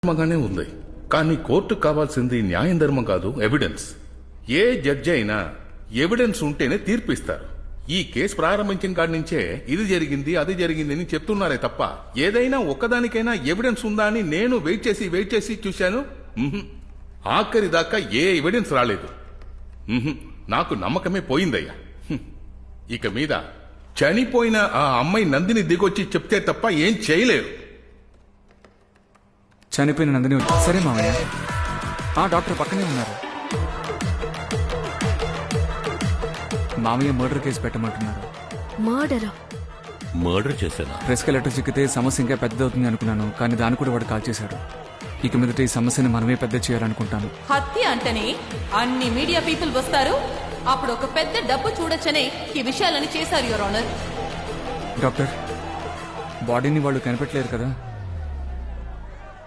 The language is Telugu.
ధర్మంగానే ఉంది. కానీ కోర్టుకు కావాల్సింది న్యాయం ధర్మం కాదు, ఎవిడెన్స్. ఏ జడ్జి అయినా ఎవిడెన్స్ ఉంటేనే తీర్పిస్తారు. ఈ కేసు ప్రారంభించిన కాడి నుంచే ఇది జరిగింది అది జరిగింది అని చెప్తున్నారే తప్ప ఏదైనా ఒక్కదానికైనా ఎవిడెన్స్ ఉందా అని నేను వెయిట్ చేసి చూశాను. ఆఖరి దాకా ఏ ఎవిడెన్స్ రాలేదు. నాకు నమ్మకమే పోయిందయ్యా. ఇక మీద చనిపోయిన ఆ అమ్మాయి నందిని దిగొచ్చి చెప్తే తప్ప ఏం చేయలేరు. చనిపోయిన నందిని సరే మామయ్య, ఆ డాక్టర్ పక్కనే ఉన్నారు. మామయ్య మర్డర్ కేసు పెట్టమంటున్నారు. మర్డర్ చేశానా? ప్రెస్ కి లెటర్ చిక్కితే సమస్య ఇంకా పెద్దదవుతుంది అనుకున్నాను, కానీ దాన్ని కూడా వాడు కాల్ చేశాడు. ఇక మీదట ఈ సమస్యని మనమే పెద్ద చేయాలనుకుంటాను. హత్య అంటేనే అన్ని మీడియా పీపుల్ వస్తారు, అప్పుడు ఒక పెద్ద డబ్బు చూడొచ్చనే ఈ విషయాలని చేశారు యువర్ ఆనర్. డాక్టర్, బాడీని వాళ్ళు కనిపెట్టలేరు కదా?